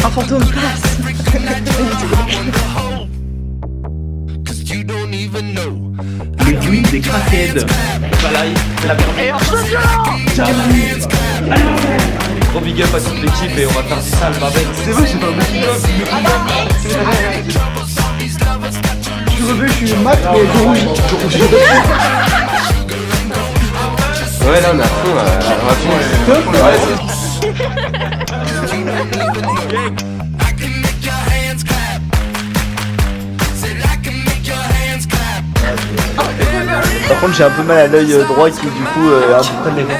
Un fantôme passe. Le bruit des crackheads. Voilà, c'est la première. Gros big up à toute l'équipe et on va faire du sale barbecue. C'est vrai, j'ai pas un big Je suis rebeu, je suis mat, mais je rouge. Ouais, là on a fond, Par contre, j'ai un peu mal à l'œil droit qui, du coup, est un peu près de l'écran.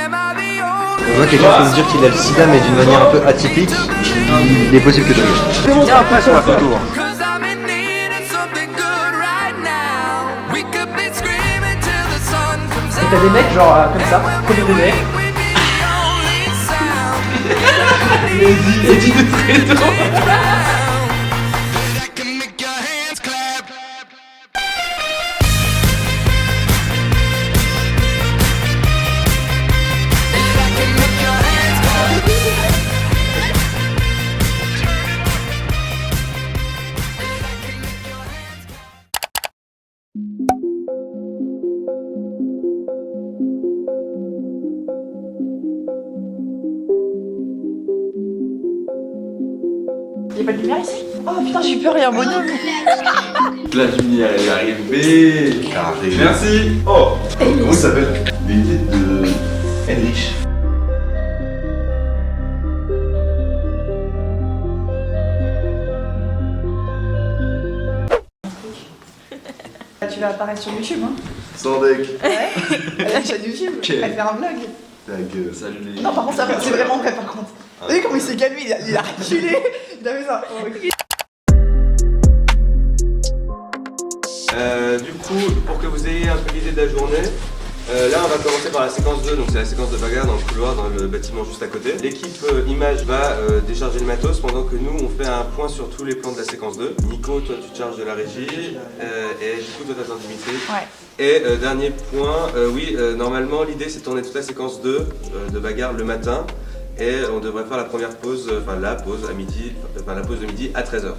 Moi, quelqu'un peut me dire qu'il a le sida, mais d'une manière un peu atypique. Il est possible que je le Viens après sur la photo. Et t'as des mecs genre comme ça, comme des mecs. Les dit de très tôt. Y'a pas de lumière ici? Oh putain, j'ai peur, y'a un bonhomme. La lumière elle est arrivée. Carré. Merci. Oh. Comment il s'appelle? L'unité de Heinrich. Tu vas apparaître sur YouTube, hein? Sans deck. Ouais. Elle a une chaîne YouTube, elle fait un vlog. Ta gueule. Salut les. Non, par contre, c'est vraiment vrai, par contre. Vous voyez comment il s'est calmé, il a reculé. Il a fait ça. Oh, ok. Du coup, pour que vous ayez un peu l'idée de la journée, là on va commencer par la séquence 2, donc c'est la séquence de bagarre dans le couloir, dans le bâtiment juste à côté. L'équipe image va décharger le matos pendant que nous on fait un point sur tous les plans de la séquence 2. Nico, toi tu te charges de la régie, et du coup toi t'attends Dimitri. Ouais. Et dernier point, normalement l'idée c'est de tourner toute la séquence 2 de bagarre le matin, et on devrait faire la première pause, enfin la pause à midi, enfin la pause de midi à 13h.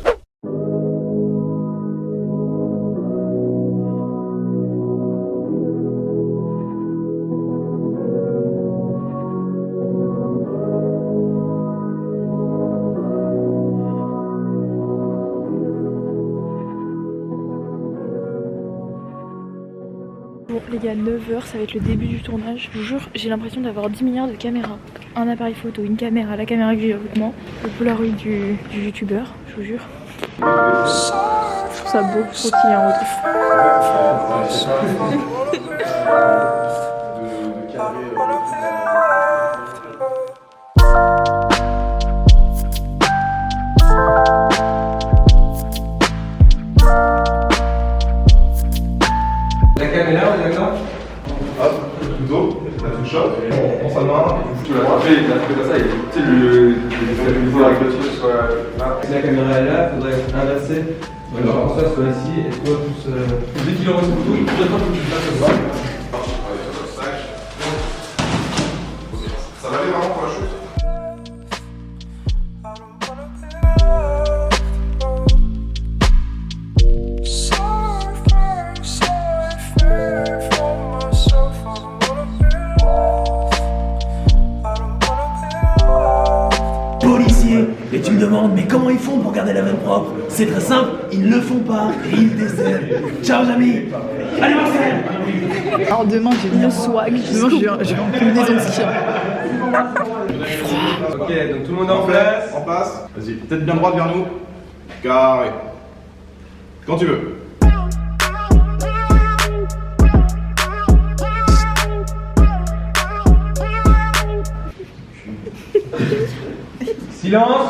Bon les gars, 9h, ça va être le début du tournage. Je vous jure, j'ai l'impression d'avoir 10 milliards de caméras. Un appareil photo, une caméra, la caméra que j'ai avec moi, le Polaroid du youtubeur, je vous jure. Je trouve ça beau, trop stylé en retour. La caméra, on est d'accord? Hop, le couteau, la touche shot, on prend sa main, Tu l'as frappé, il a fait comme ça, il avec le truc soit là. Si la caméra est là, il faudrait inverser. Jean-François soit ici et toi tous. Dès qu'il envoie son couteau, il faut attendre que tu fasses ça. ça va aller vraiment pour la chose. Policiers, et tu me demandes mais comment ils font pour garder la main propre? C'est très simple, ils ne le font pas et ils décèdent. Ciao amis. Allez Marcel. Alors demain, j'ai mis le swag. Demain, je vais en combinaison de ski. Ok, donc tout le monde est en place. En place. Vas-y, tête bien droite vers nous. Carré. Quand tu veux. Silence.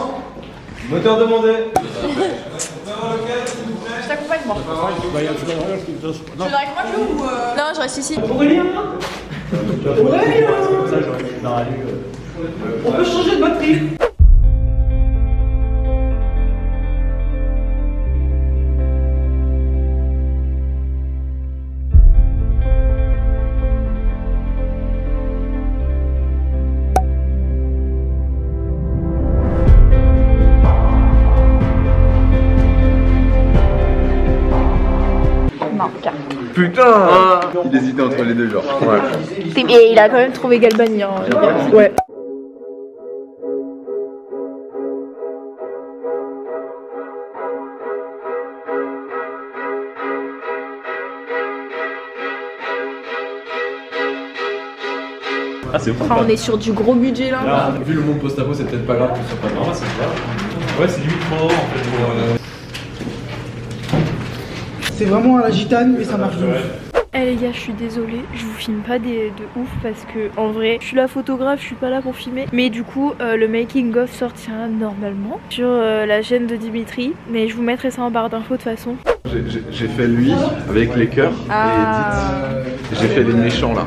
Moteur demandé. Je t'accompagne, moi. Tu viens avec moi, Flo, ou Non, je reste ici. Aurélien. On peut changer de batterie. Putain. Il hésitait entre les deux, genre. Ouais. Et il a quand même trouvé Galbani. Hein. Ouais. Ah, c'est Enfin, on est sur du gros budget là. Là, vu le monde post-apo, c'est peut-être pas grave que ce soit pas drama, c'est pas grave. Ouais, c'est limite trop en fait pour. C'est vraiment à la gitane, mais ça marche de ouf. Eh les gars, je suis désolée, je vous filme pas de ouf parce que en vrai, je suis la photographe, je suis pas là pour filmer. Mais du coup, le making of sortira normalement sur la chaîne de Dimitri. Mais je vous mettrai ça en barre d'infos de toute façon. J'ai fait lui avec les cœurs et Edith. J'ai fait les méchants là.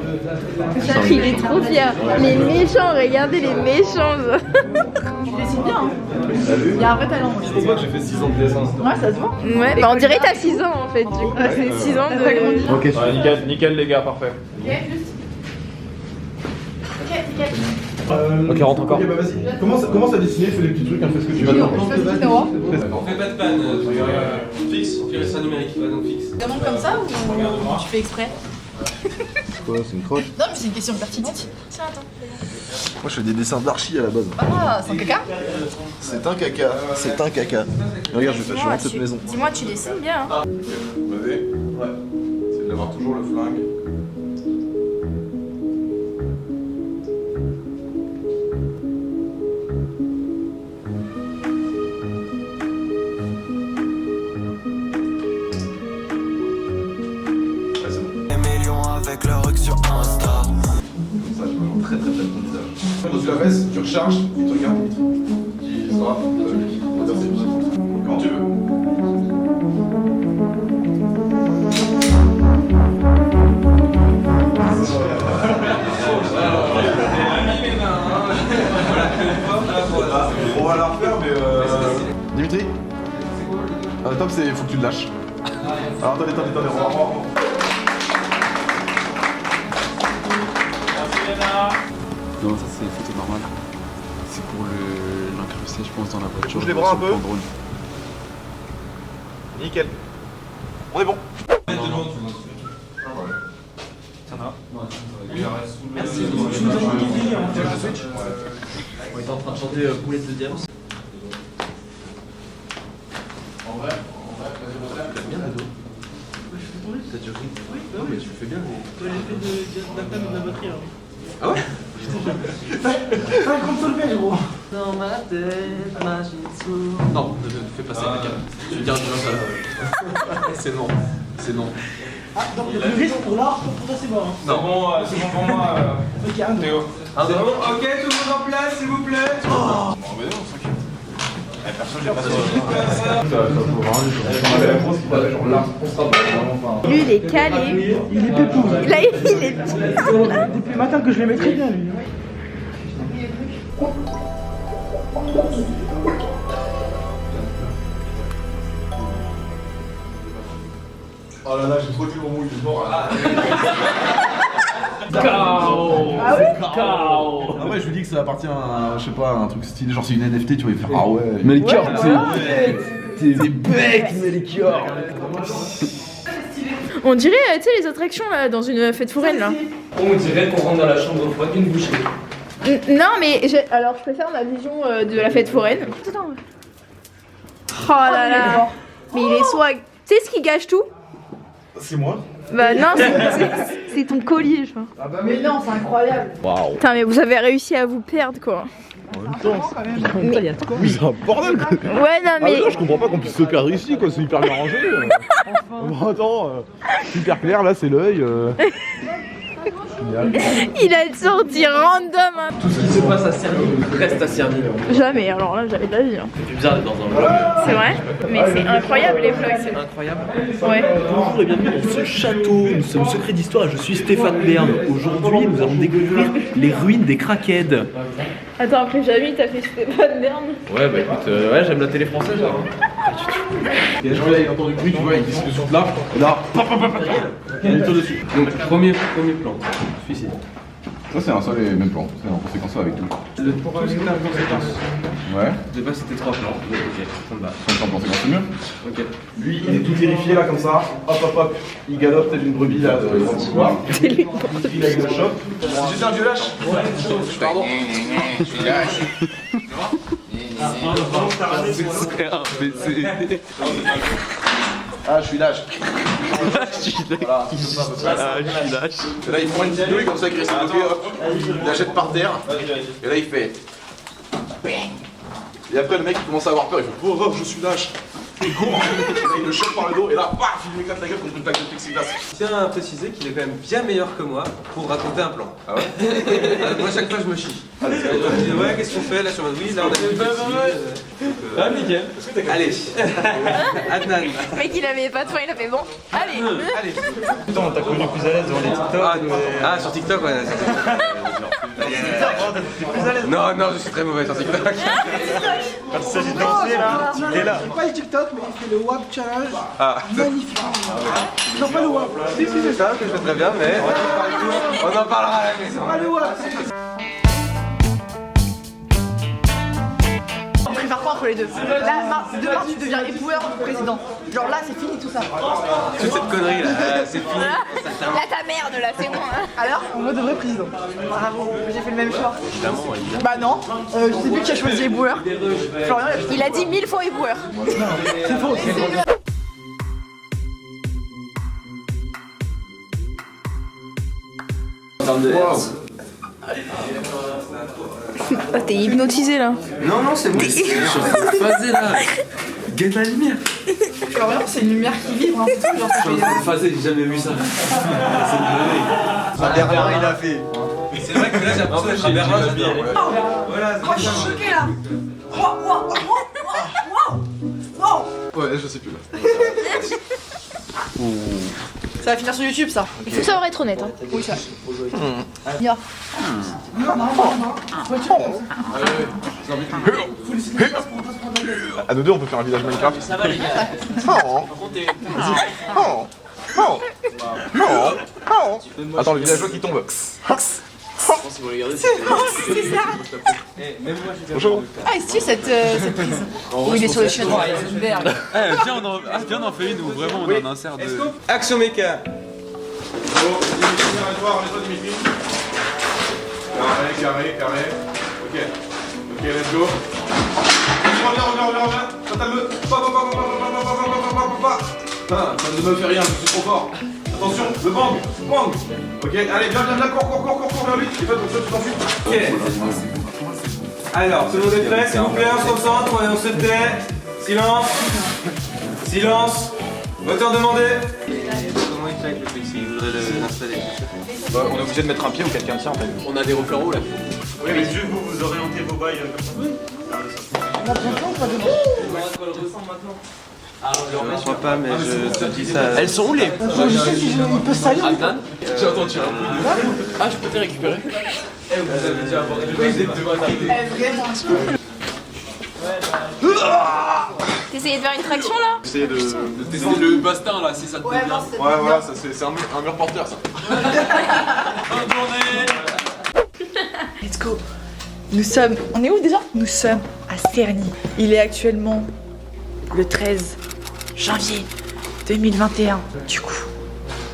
Il est trop fier. Les méchants, regardez les méchants. Tu dessines bien, hein. Il y a un vrai talent. Je pense pas que j'ai fait 6 ans de dessin. Ouais, ça se voit. Ouais, bah on dirait que t'as 6 ans en fait. Du coup, c'est 6 ans de. Ok, Ouais, nickel les gars, parfait. Ok, rentre encore. Ok, bah vas-y. Commence à dessiner, fais des petits trucs, hein, fais ce que tu veux. On fait pas de panne, fixe, on fait ça numérique, ouais, donc fixe. Demande comme ça ou tu fais exprès? quoi, c'est une crotte? Non, mais c'est une question pertinente. Tiens, attends. Moi je fais des dessins d'archi à la base. Ah, c'est un caca? C'est un caca, c'est un caca. Regarde, je vais rendre cette maison. Dis-moi, tu dessines bien. Hein. Vous m'avez? Ouais. C'est d'avoir toujours le flingue. Avec le rug sur Insta. Ça, je me rends très ton visage. Quand tu la baisses, tu recharges, tu te regardes vite. Qui sera lui. On va dire c'est lui. Quand tu veux. On va la refaire, mais Dimitri, top, c'est faut que tu le lâches. Alors attendez, on va. Non, ça c'est une photo normale. C'est pour l'incruster, je pense, dans la voiture. Bouge les bras un peu. Nickel. On est bon. Merci. On est en train de chanter Boulette de Diams. En vrai, t'as bien le dos. T'as du rythme. Non, mais tu le fais bien. J'ai fait de la femme et de la batterie. Ah ouais? 50 solfèges, gros. Dans ma tête, machine sous. Non, ne fais pas ça, les gars. Je vais dire un ça. C'est non. C'est non. Ah, donc le risque pour l'art, pour toi, c'est bon. Hein. C'est bon pour moi. Ok, un, deux. Théo. C'est bon, ok, tout le monde en place, s'il vous plaît. Oh, mais non, tranquille. Personne n'est pas Lui, il est calé. Il est pépou. Là, il est. Depuis le matin que je l'aimais très bien, lui. Oh là là, j'ai trop dit mon mot, il est mort. KO. Ah oui? KO. Ah ouais, je lui dis que ça appartient à, je sais pas, un truc stylé, genre c'est une NFT, tu vas lui faire ah ouais. Melchior, t'es bec, Melchior. On dirait, tu sais, les attractions là, dans une fête foraine là. On dirait qu'on rentre dans la chambre froide d'une boucherie. Non, mais alors je préfère ma vision de la fête foraine. Attends. Oh là là. Mais il est swag. Tu sais ce qui gâche tout? C'est moi. Bah non, c'est ton collier, je crois. Ah bah mais non, c'est incroyable. Waouh. Putain, mais vous avez réussi à vous perdre quoi. En même temps, Mais c'est un bordel quoi. ouais, non, mais. Je comprends pas qu'on puisse se perdre ici quoi, c'est hyper bien rangé. Bon, attends, super clair là, c'est l'œil. Il a sorti random. Hein. Tout ce qui se passe à Cerny reste à Cerny. Jamais, alors là, j'avais de la vie. Hein. C'est bizarre d'être dans un vlog. C'est vrai? Mais c'est incroyable les vlogs. C'est Incroyable. Ouais. Bonjour et bienvenue dans ce château. Nous sommes Secret d'Histoire et je suis Stéphane Bern. Aujourd'hui, nous allons découvrir les ruines des craquettes. Attends, après Jamie, t'as fait Stéphane Bern. Ouais, bah écoute, ouais, j'aime la télé française là. Il y a des gens là, il entend du bruit, tu vois, il disent que sur là, il tourne dessus. Donc, premier plan, celui-ci. Ça, c'est un seul et même plan. C'est en conséquence avec tout. Le plan conséquence. Ouais. De base, c'était 3 plans. Ok, on va. Sans plan conséquence, c'est mieux. Ok. Lui, il est tout terrifié là, comme ça. Hop, hop, hop. Il galope tel une brebis là, dans le couloir. Il a une chope. J'étais un vieux lâche. Pardon. Je suis lâche. Ah, je suis lâche. Voilà. Et là, il prend une petite douille comme ça, il il la jette par terre. Et là, il fait. Et après, le mec il commence à avoir peur. Il fait oh, oh, je suis lâche. Il court. Il le chope par le dos. Et là, paf, il lui éclate la gueule contre une plaque de plexiglas. Je tiens à préciser qu'il est quand même bien meilleur que moi pour raconter un plan. Ah ouais. Moi, chaque fois, je me chie. Il me dit ouais, qu'est-ce qu'on fait là sur votre oui, là on a fait Ah, nickel. Allez. Adnan. Le mec il avait pas de faim, il a fait bon. Allez. Allez. Putain, on t'a connu plus à l'aise dans les TikTok. Ah, sur TikTok, ouais. Non, non, je suis très mauvais sur TikTok. Quand il s'agit de danser là, t'es là. C'est pas le TikTok, mais il fait le WAP challenge. Ah. Magnifique. Non, pas le WAP. Si, c'est ça que je fais très bien, mais on en parlera à la maison. Pas le WAP. On préfère quoi entre les deux? Là, demain tu deviens éboueur ou président. Genre là, c'est fini tout ça. Toute cette connerie là, c'est fini. Là ta merde là, c'est bon. Hein. Alors, on veut de vrai président. Bravo, j'ai fait le même choix. Évidemment, Bah non, je sais plus qui a choisi éboueur. Florian, Il a dit 1000 fois éboueur. c'est faux. Oh, t'es hypnotisé là. Non, non, c'est bon. Je suis phasé là. Guette la lumière. Florian, c'est une lumière qui vibre. Hein. Genre, ça fait, Phasé, j'ai jamais vu ça. Berlin, il a fait. C'est vrai que là, j'ai l'impression d'être à Berlin, j'aime bien. Voilà, oh, je suis choquée là. Ouais, je sais plus là. Ça va finir sur YouTube ça. Il faut savoir être honnête. Hein. Oui, ça. Ya. À nous deux, on peut faire un village Minecraft. Ça va les gars. Attends, le villageois qui tombe. Bonjour. Ah, ici cette prise. Où il est sur le chien. Viens, on en fait une où vraiment on en insère de. Action méca. Bon, Dimitri, viens à toi, on est toi Dimitri. Carré. Ok. Ok, let's go. Reviens. Total-le. Ça ne me fait rien, je suis trop fort. Attention, le bang. Ok, allez, viens, cours vers lui. Et toi, tu t'enfuis. Ok. Alors, tout le monde est prêt, s'il vous plaît, on se concentre, on se tait. Silence. Moteur demandé. Comment il fait avec le PC? Il voudrait l'installer. Bah, on est obligé de mettre un pied ou quelqu'un tient en fait. On a des repères hauts là. Oui, mais juste vous orientez vos bails comme ça. Je crois pas, mais je te dis ça. Elles sont où les? Je sais qu'il peut se salir. J'ai entendu un bruit. Ah, je peux te récupérer. Vous avez déjà abordé le deuxième. Vraiment. T'essayais de faire une traction là? Essayer de Descends le bastin là si ça te plaît bien. Ouais, voilà, ça, c'est un mur porteur ça. Bonne journée. Let's go. Nous sommes. On est où déjà? Nous sommes à Cerny. Il est actuellement le 13 janvier 2021. Du coup,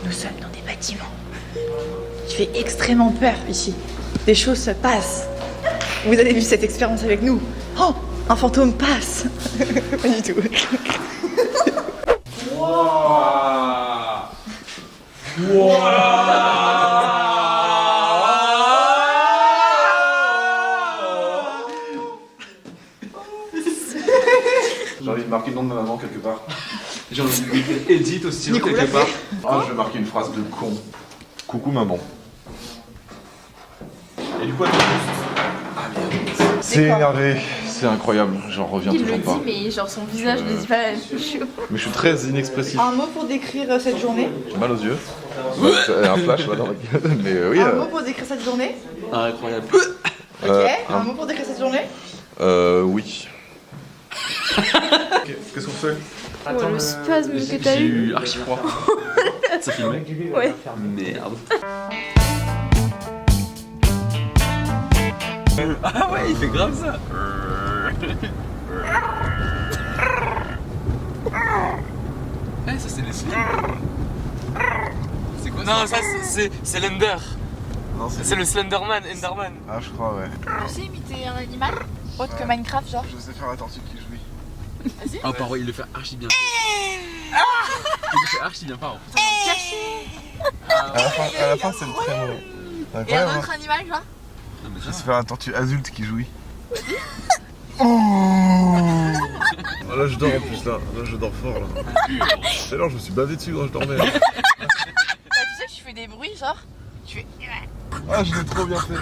nous sommes dans des bâtiments. Il fait extrêmement peur ici. Des choses se passent. Vous avez vu cette expérience avec nous? Oh, un fantôme passe. Pas du tout. J'ai envie de marquer le nom de ma maman quelque part. J'ai envie de Edith aussi Nicolas quelque part. Ah, je vais marquer une phrase de con. Coucou maman. Et du coup, c'est énervé, c'est incroyable, j'en reviens Il toujours le pas. dit, mais genre son visage ne dit pas la même chose. Mais je suis très inexpressif. Un mot pour décrire cette journée. J'ai mal aux yeux. Un flash là dans la gueule. Mais oui. Un mot pour décrire cette journée. Ah, incroyable. Ok. Un mot pour décrire cette journée. Oui. Qu'est-ce qu'on fait? Oh, le spasme que t'as J'ai eu. eu archi froid. Ça filmait? Ouais. Merde. Ah ouais, il fait grave ça. Eh, ça c'est les slims. C'est quoi ça? Non, ça c'est l'Ender. C'est le Slenderman, Enderman. Ah, je crois, ouais. Tu sais imiter un animal autre que Minecraft, genre? Je sais faire la tortue qui jouit. Vas-y. Ah, par contre, il le fait archi bien. Il le fait archi bien, pardon. À la fin, c'est le très mauvais. Et un autre animal, genre? Je sais faire la tortue adulte qui jouit. Là, je dors en plus, là je dors fort, là. Tout à l'heure, je me suis bavé dessus quand je dormais. Bah, tu sais que je fais des bruits, genre? Tu fais. Ah, je l'ai trop bien fait.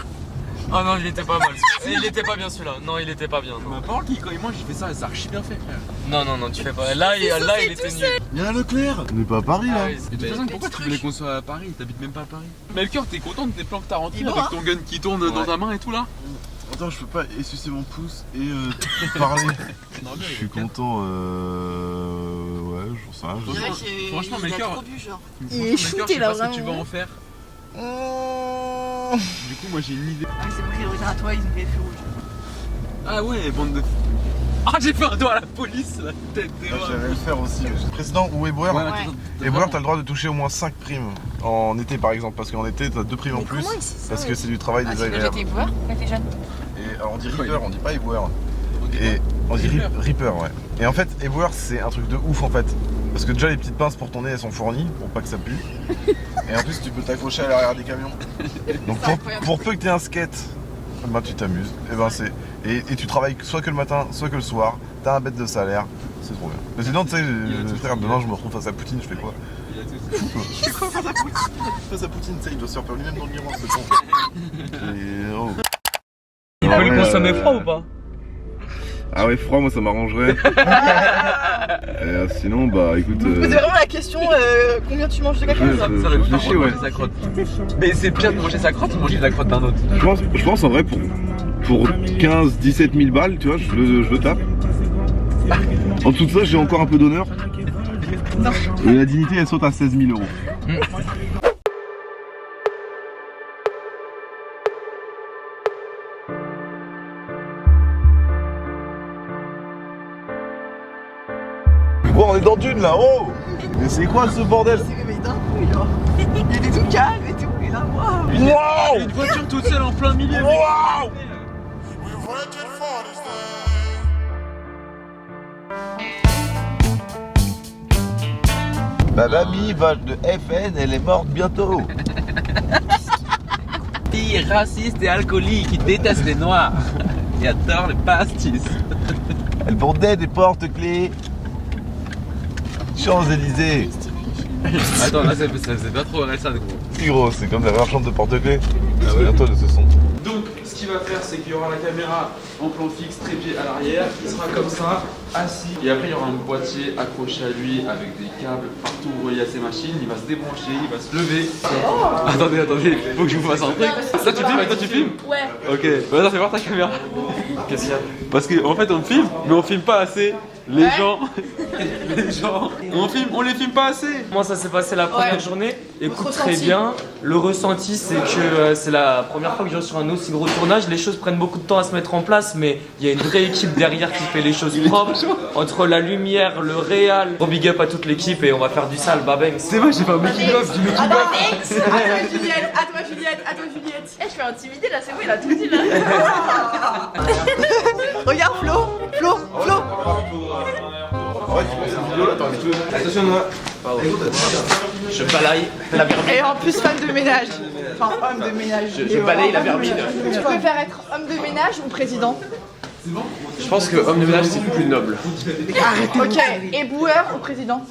Oh non, il était pas mal. Il était pas bien celui-là. Non, il était pas bien. Ma parole, quand il mange, il fait ça et c'est archi bien fait, frère. Non, tu fais pas. Là, il était nul. Il y a un Leclerc. On n'est pas à Paris, là. Et de toute façon, pourquoi tu voulais qu'on soit à Paris? T'habites même pas à Paris. Melchior, t'es content de tes plans que t'as rentrés avec ton gun qui tourne dans ta main et tout là? Attends, je peux pas essuyer mon pouce et parler. Je suis content, ouais, j'en sais rien. Franchement, Melchior, Il est shooté là, je sais pas ce que tu vas vraiment. en faire. Du coup, moi j'ai une idée. Ah, c'est prioritaire à toi, ils ont fait rouge. Ah ouais, bande de. Ah, j'ai fait un doigt à la police, la tête des Ah, j'allais le faire aussi. Président ou éboueur, éboueur, t'as le droit de toucher au moins 5 primes en été par exemple, parce qu'en été t'as 2 primes en plus, parce que c'est du travail désagréable. J'étais éboueur quand t'étais jeune. Et alors on dit Reaper, on dit pas éboueur. Et on dit Reaper, ouais. Et en fait, éboueur c'est un truc de ouf en fait. Parce que déjà les petites pinces pour ton nez elles sont fournies pour pas que ça pue. Et en plus tu peux t'accrocher à l'arrière des camions. Donc pour peu que t'aies un skate, bah tu t'amuses. Et ben c'est. Et tu travailles soit que le matin, soit que le soir, t'as un bête de salaire, c'est trop bien. Mais sinon tu sais, frère, demain je me retrouve face à Poutine, je fais quoi? Je fais quoi face à Poutine? Face à Poutine, tu sais, il doit se faire peur lui-même dans le miroir, ce con. Et oh. Il peut le consommer froid ou pas? Ah ouais, froid, moi ça m'arrangerait. Sinon, bah écoute. Vous posez vraiment la question combien tu manges de café? Ça réfléchit, ouais. Sa crotte. Mais c'est pire de manger sa crotte ou manger la crotte d'un autre? Je pense en vrai pour 15-17 000 balles, tu vois, je le tape. En dessous de ça, j'ai encore un peu d'honneur. Et la dignité, elle saute à 16 000 euros. Bon, on est dans Dune là, oh! Mais c'est quoi ce bordel? Mais d'un coup, genre. Il est tout calme et tout, et là, waouh! Wow! Une voiture toute seule en plein milieu. Wow! Ma mamie vache de FN, elle est morte bientôt. Fille raciste et alcoolique qui déteste les noirs et adore les pastis. Elle vendait des porte-clés. Champs-Élysées. Attends, là c'est pas trop récent gros. Si gros, c'est comme la marchande de porte-clés. Souviens-toi de ce son. Donc ce qu'il va faire c'est qu'il y aura la caméra en plan fixe trépied à l'arrière, il sera comme ça, assis, et après il y aura un boîtier accroché à lui avec des câbles partout reliés à ses machines, il va se débrancher, il va se lever. Attendez, faut que je vous fasse un truc. Toi tu filmes? Ouais. Ok, maintenant fais voir ta caméra. Qu'est-ce qu'il y a? Parce qu'en fait on filme, mais on filme pas assez. Les gens, on les filme pas assez. Comment ça s'est passé la première journée? Écoute, très bien. Le ressenti, c'est que c'est la première fois que je vais sur un aussi gros tournage. Les choses prennent beaucoup de temps à se mettre en place, mais il y a une vraie équipe derrière qui fait les choses propres. Entre la lumière, le réal. Gros big up à toute l'équipe et on va faire du sale, babeng. C'est vrai, j'ai pas un making-of, du making-of. À toi Juliette. Eh, je suis intimidée là, c'est bon, il a tout dit là. Regarde Flo. Attention moi. Je balaye la vermine. Et en plus femme de ménage. Enfin homme de ménage. Je balaye la vermine. Tu préfères être homme de ménage ou président? Je pense que homme de ménage c'est plus noble. Ok, éboueur ou président?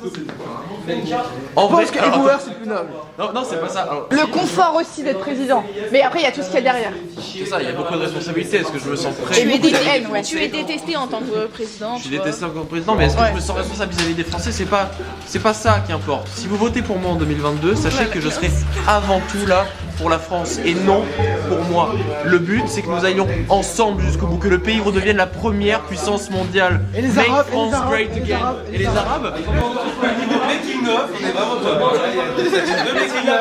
En vrai, que éboueur c'est plus noble. Non, c'est pas ça. Alors, Le confort aussi d'être président. Mais après il y a tout ce qu'il y a derrière. c'est ça, il y a beaucoup de responsabilités. Est-ce que je me sens prêt? Et beaucoup de haine, ouais. Tu es détesté en tant que président. Je suis détesté en tant que président, mais est-ce que je me sens responsable vis-à-vis des Français? C'est pas ça qui importe. Si vous votez pour moi en 2022, sachez que je serai avant tout là pour la France et non pour moi. Le but, c'est que nous allions ensemble jusqu'au bout, que le pays redevienne la première puissance mondiale. Et les Make Arabes, France great again. Et les Arabes? Making of, on est vraiment top. Il y a des statues de making of.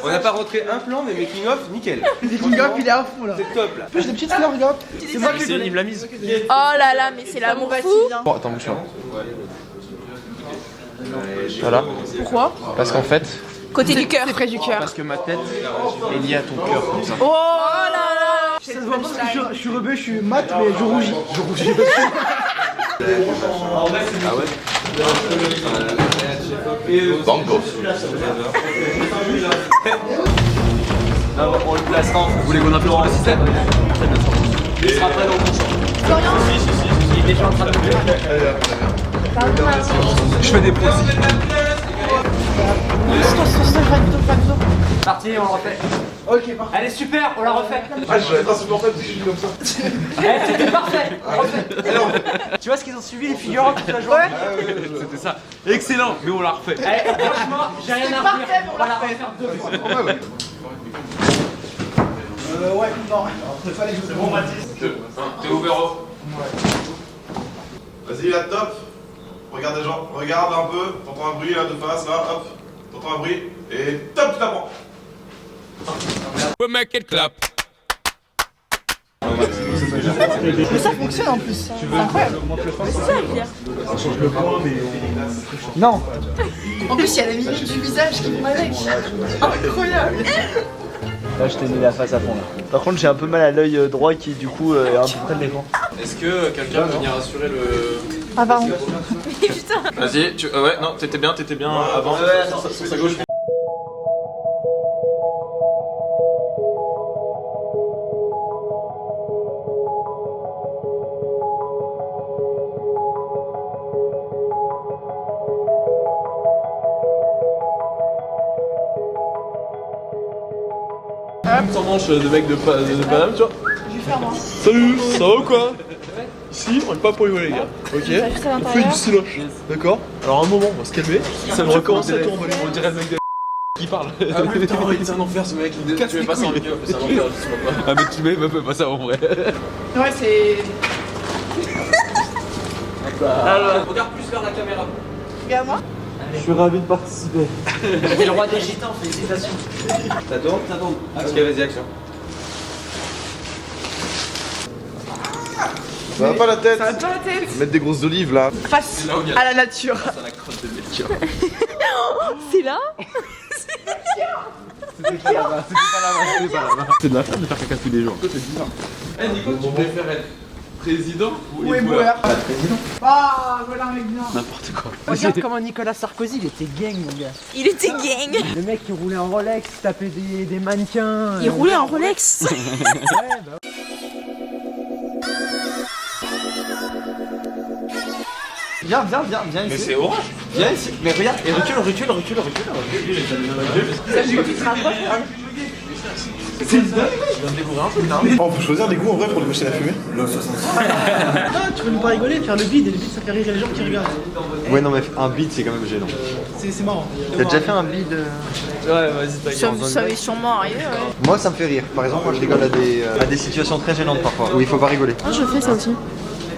On n'a pas rentré un plan, mais making of, nickel. Making of, il est à fond là. C'est top là. J'ai des petites fleurs, regarde. C'est moi qui me l'a mise. Oh là là, mais c'est l'amour fou. Bon, attends, bouge. Voilà. Pourquoi? Parce qu'en fait, Côté du cœur. C'est près du cœur. parce que ma tête est liée à ton cœur comme ça. Oh là là. Ça se voit pas parce que je suis rebeu, je suis mat, mais je rougis. Je rougis parce que... Ah ouais. Banco. On le place en. Vous voulez qu'on implore le système? Il sera prêt dans le prochain. Florian. Il est déjà en train de le faire. Je fais des pauses. Parti, on le refait. Ok, parfait. Allez, super, on la refait. Ah, je vais être insupportable si je suis comme ça. C'était parfait. On refait. Tu vois ce qu'ils ont suivi les figurants toute la journée? C'était ça. Excellent, mais on la refait. Allez, franchement, j'ai rien à redire. On va la refaire 2 fois. Ouais, non. Il fallait que je... C'est bon, Baptiste. T'es ouvert. Vas-y, là, top. Regarde les gens, regarde un peu. T'entends un bruit là de face, là, hop. T'entends un bruit. Et top, tu t'apprends. We make it clap. Mais ça fonctionne en plus. C'est incroyable. C'est ça le pire. Ça change le point, mais. Non. En plus, il y a la mimique du visage qui vont avec. Incroyable. Là, je t'ai mis la face à fond là. Par contre, j'ai un peu mal à l'œil droit qui, du coup, est un peu près de l'écran. Est-ce que quelqu'un peut venir assurer le. Ah pardon. Putain. Vas-y, tu. Ouais, non, t'étais bien avant. Sur sa gauche. Sans manche de mec de Paname, tu vois. Je vais faire moi. Salut, ça va ou quoi? Ici, on est pas pour rigoler, les gars. Ok? Ça va juste à On fait l'intérieur. du siloche. D'accord? Alors, un moment, on va se calmer. Ça va recommencer à tourner. On dirait le mec de qui parle. Ah oui, putain, c'est un enfer ce mec. Tu mets pas ça en vidéo, c'est un enfer, je sais pas. Ah, mais tu mets pas ça en vrai. Ouais, c'est. Alors, regarde plus vers la caméra. Regarde-moi. Je suis ravi de participer. T'es le roi des gitans, félicitations. Ça tourne. Ok, vas-y, action. Ça va pas la tête. Ça va pas la tête. Mettre des grosses olives là. Face à la nature. Ça la crotte de Melchior. C'est là? C'est de la femme de faire caca tous les jours. Eh Nico, tu préfères être président ou éboueur? Ah, voilà un mec bien. N'importe quoi. Regarde comment Nicolas Sarkozy, il était gang, mon gars. Il était gang. Le mec, il roulait en Rolex, il tapait des mannequins. Il roulait en Rolex. Viens Mais ici. c'est orange. Viens ici. Mais regarde, et recule. Ça, j'ai vu que tu te rapproches. On peut choisir des goûts en vrai pour les machines à fumer. Ah, tu peux nous pas rigoler, faire le bide, et le bide, ça fait rire les gens qui regardent. Ouais, non, mais un beat, c'est quand même gênant. C'est marrant. T'as déjà fait un beat Ouais, vas-y, t'inquiète. Ça va sûrement arriver, ouais. Moi, ça me fait rire. Par exemple, moi, je rigole à des situations très gênantes parfois, où il faut pas rigoler. Ah, je fais ça aussi.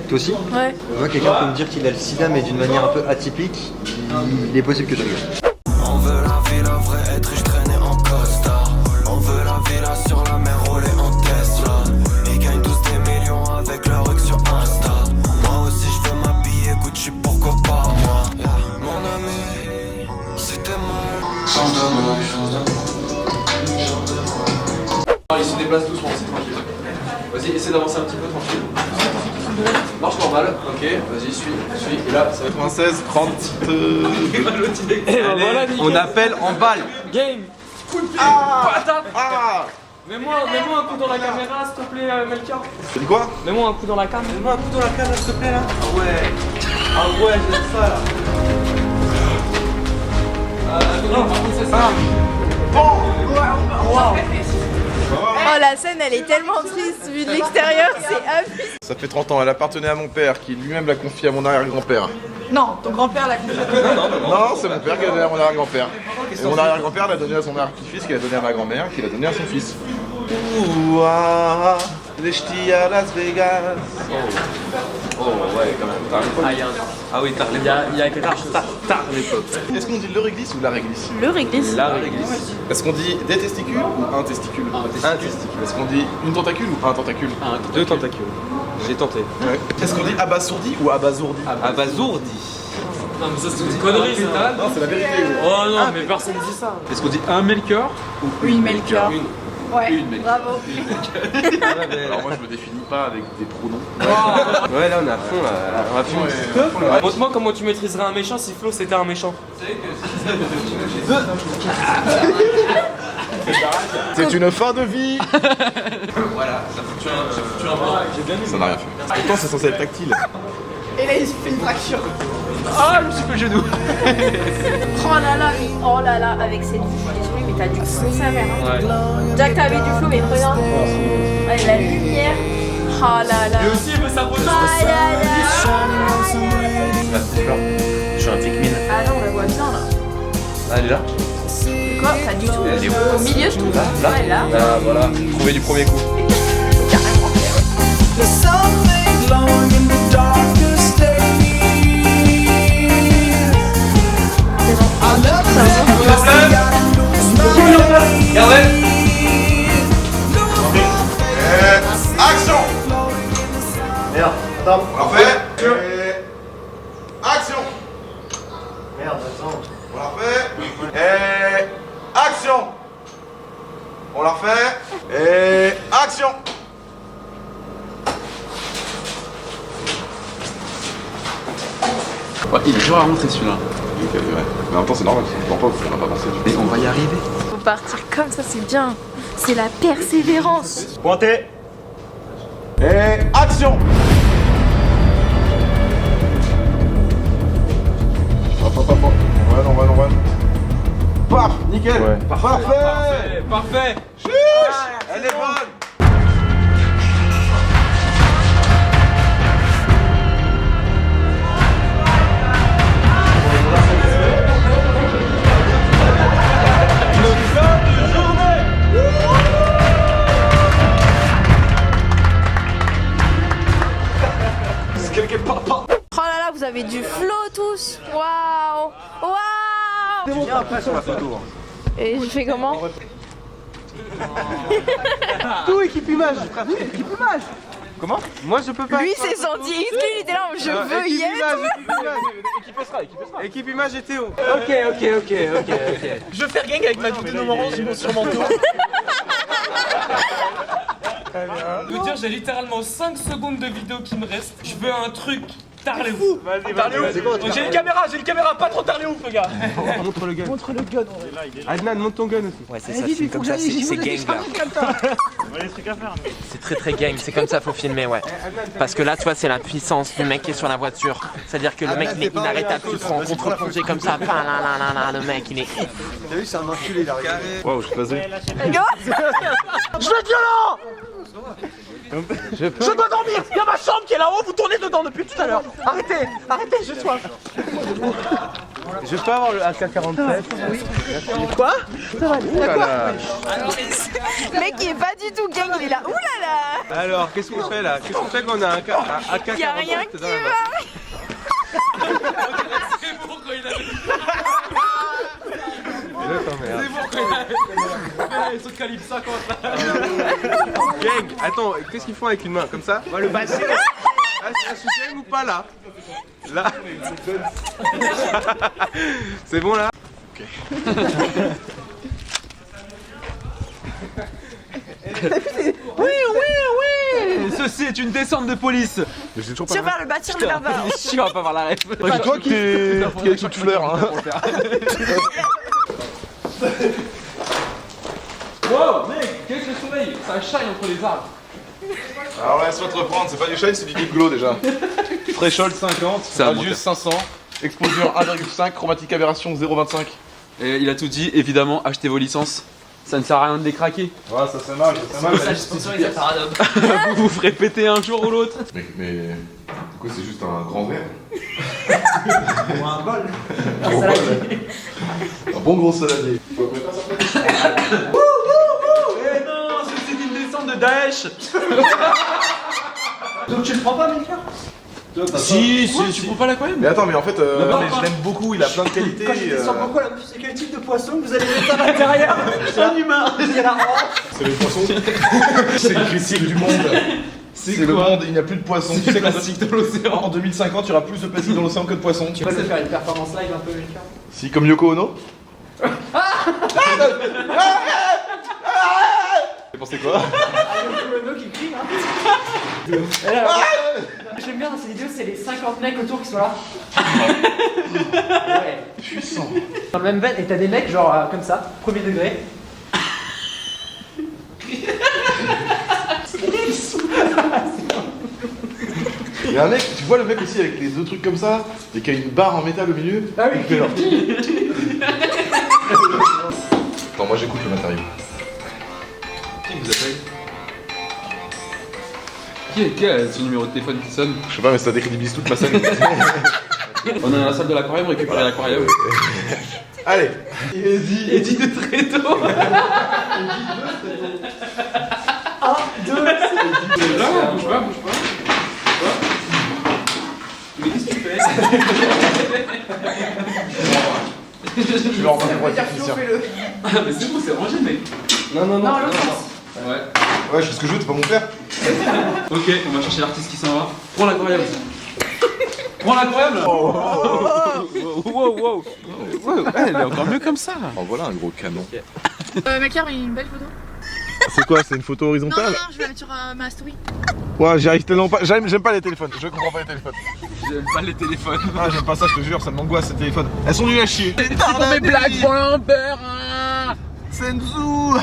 Toi aussi? Ouais. Moi, quelqu'un peut me dire qu'il a le sida, mais d'une manière un peu atypique, il est possible que je rigole. On veut la villa, vrai être riche, traîner en costard. On veut la villa sur la mer, rouler en Tesla. Ils gagnent tous des millions avec leur ex sur Insta. Moi aussi je veux m'habiller Gucci, pourquoi pas moi? Mon ami, si t'es mal, change de mot, change de mot. Il se déplace doucement, c'est tranquille. Vas-y, essaie d'avancer un petit peu tranquille. Marche normal, ok, vas-y, suis. Et là, ça va être 96, 30. On appelle en balle. Game. Ah. Mets-moi un coup dans la caméra, s'il te plaît, Melchior. Tu dis quoi? Mets-moi un coup dans la cam. Mets-moi un coup dans la cage, s'il te plaît là. Ah ouais, j'aime ça là. Non, par contre, c'est ça. Oh, ouais, on va. Ah Oh, la scène, elle est tellement triste vue de l'extérieur, c'est abusé. Ça fait 30 ans, elle appartenait à mon père qui lui-même l'a confiée à mon arrière-grand-père. Non, ton grand-père l'a confié. Non, c'est mon père qui l'a donné à mon arrière-grand-père. Et mon arrière-grand-père l'a donné à son arrière-petit-fils, qui l'a donné à ma grand-mère, qui l'a donné à son fils. Ouah, les ch'tis à Las Vegas. Oh ouais, quand même. Ah oui, tard. Il y a quelque chose. Tard l'époque. Est-ce qu'on dit le réglisse ou la réglisse? Le réglisse. La réglisse. Est-ce qu'on dit des testicules ou un testicule? Un testicule. Est-ce qu'on dit une tentacule ou un tentacule? Deux tentacules. J'ai tenté. Ouais. Est-ce qu'on dit abasourdi ou abasourdi? Abasourdi. Non, mais ça, c'est une connerie, ça. Non, c'est la vérité. Oh non, mais personne dit ça. Est-ce qu'on dit un Melchior ou Une Melchior. Ouais, bravo. Alors moi je me définis pas avec des pronoms. Ouais, là on est à fond, là. On va fumer. Montre-moi comment tu maîtriserais un méchant si Flo c'était un méchant. C'est une fin de vie. Voilà, ça foutu un peu. Ça n'a rien fait. Pourtant c'est censé être tactile. Et là, il se fait une fracture. Ah, je me suis fait le genou. Oh là là, avec cette bouche, je suis désolée, mais t'as du flow sa mère. Hein. Jack, t'avais du flow, mais regarde. Avec la lumière. Oh là là. Lui aussi il veut s'approcher. Aïe aïe aïe. Je suis un Pikmin. Ah non, on la voit bien là. Ah, elle est là? Quoi? Pas du tout. Elle est où? Au milieu, je trouve. Là? Ouais, là. Ah, voilà. Trouvé du premier coup. Action! Merde, attends. On la refait. Action! Merde, attends. On la refait. Et action! On la refait. Et action! Ouais, il est dur à rentrer celui-là. Ouais. Mais en même temps c'est normal, on n'a pas pensé. Mais on va y arriver. Faut partir comme ça, c'est bien. C'est la persévérance. Pointez. Et action! Hop. On va. Paf, nickel. Ouais. Parfait. Parfait. Elle est bonne. Oh là là, vous avez du flow tous. Waouh. Waouh. Viens après sur la photo. Et je fais comment? Tout équipe image, frère. Équipe image. Comment? Moi je peux pas. Lui c'est senti exclu, il était là, je veux y être. Équipe image et Théo. Ok. Je veux faire gang avec ma doudoune orange sur mon dos. Je veux dire, j'ai littéralement 5 secondes de vidéo qui me restent. Je veux un truc. Tarlez-vous. J'ai une caméra, pas trop tarlez ouf, les gars. Montre le gun. Adnan, monte ton gun aussi. Ouais, c'est ça, c'est comme ça, c'est gang là. C'est très gang, c'est comme ça, faut filmer, ouais. Parce que là, tu vois, c'est la puissance du mec qui est sur la voiture. C'est-à-dire que le mec, il est inarrêtable, tu te prends en contre-plongée comme ça. Le mec, il est. T'as vu, c'est un enculé, il arrive. Waouh, je suis passé. Je vais être violent. Je dois dormir. Il y a ma chambre qui est là-haut, vous tournez dedans depuis tout à l'heure. Arrêtez, j'ai soif. Je peux avoir le AK-47? Quoi? Le mec, il est pas du tout gang, il est là. Ouh là là. Alors, qu'est-ce qu'on fait là? Qu'est-ce qu'on fait quand on a un AK-47? Y'a rien qui va. C'est bon quand il a. C'est bon quand il a. Ils sont calibre 50 là. Gang, attends, qu'est-ce qu'ils font avec une main? Comme ça? On va le passer. Ah, c'est un sous-gang ou pas là? Là. C'est bon là? Ok. Oui. Ceci est une descente de police. Tu vas faire le bâtir le barbare. Je vais pas voir la ref. C'est toi qui es toute fleur. Wow, mec, qu'est-ce que le soleil? Ça shine entre les arbres. Alors ouais, laisse-moi te reprendre, c'est pas du shine, c'est du deep glow déjà. Threshold 50, radius 500, exposure 1,5, chromatique aberration 0,25. Et il a tout dit, évidemment, achetez vos licences. Ça ne sert à rien de les craquer. Ouais, ça serait mal, ça serait mal. Message sponsorisé par Paradom. Vous vous ferez péter un jour ou l'autre. Mais du coup, c'est juste un grand verre. Ou un bol. Un bon gros saladier. Eh non, c'est une descente de Daesh. Donc tu le prends pas, Melchior? Si, tu prends pas l'aquarium. Mais attends, mais en fait, je l'aime beaucoup, il a plein de qualités. Quand je descends beaucoup, c'est quel type de poisson que vous allez mettre à l'intérieur? C'est un humain. C'est le poisson. C'est le critique du monde. C'est le monde, il n'y a plus de poissons. Tu sais, plastique dans l'océan. En 2050, il y aura plus de plastique dans l'océan que de poissons. Tu peux te faire une performance live un peu, Melchior? Si, comme Yoko Ono. T'as pensé quoi? Yoko qui crie, hein. J'aime bien dans ces vidéos, c'est les 50 mecs autour qui sont là. Ouais. Puissant. Dans le même bed, et t'as des mecs genre comme ça, premier degré. Il y a un mec, tu vois le mec aussi avec les deux trucs comme ça, et qui a une barre en métal au milieu. Ah oui, il fait genre... Attends, moi j'écoute le matériel. Qui vous appelle? Qui a son numéro de téléphone qui sonne? Je sais pas, mais ça décrédibilise toute ma scène. On est dans la salle de l'aquarium, récupérer l'aquarium. Allez. Eddie de très tôt. 1, 2, Là, bouge pas. Mais qu'est-ce que tu fais? Je vais leur passer pour être technicien. Mais c'est bon, c'est rangé, mec. Non, l'autre sens. Ouais. Ouais, je fais ce que je veux, t'es pas mon père. Ok, on va chercher l'artiste qui s'en va. Prends l'aquarium. Prends l'aquarium là. Wow. Elle est encore mieux comme ça. Oh, voilà un gros canon. Melchior, une belle photo. C'est quoi, c'est une photo Non, horizontale? je vais la mettre sur ma story. Ouais, j'y arrive tellement pas. J'aime pas les téléphones, je comprends pas les téléphones. J'aime pas les téléphones. Ah, j'aime pas ça, je te jure, ça m'angoisse ces téléphones. Elles sont nulles à chier. C'est pour mes blagues pour un beurre. Senzu,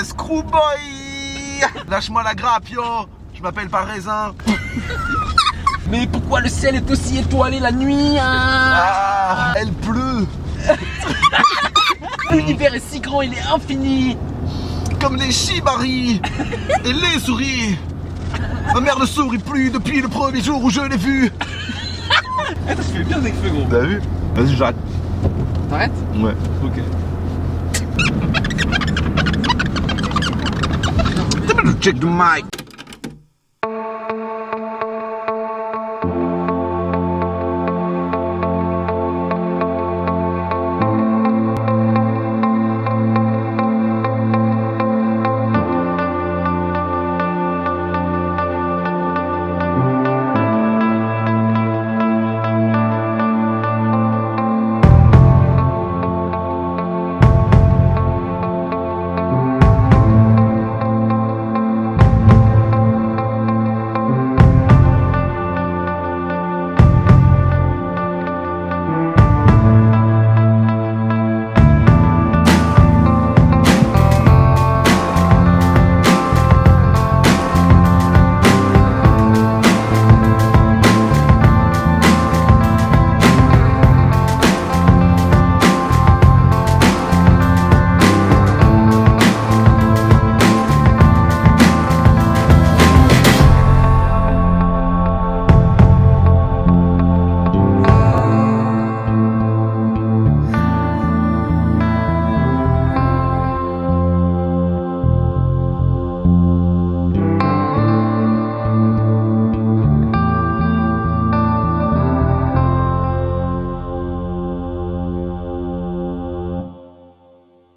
Screwboy. Lâche-moi la grappe, yo. Je m'appelle pas Raisin. Mais pourquoi le ciel est aussi étoilé la nuit, Ah, elle pleut. L'univers est si grand, il est infini. Comme les shibari et les souris. Ma mère ne sourit plus depuis le premier jour où je l'ai vue. Attends, je fais bien avec feu, gros. T'as vu? Vas-y, j'arrête. T'arrêtes? Ouais. Ok. Check the mic.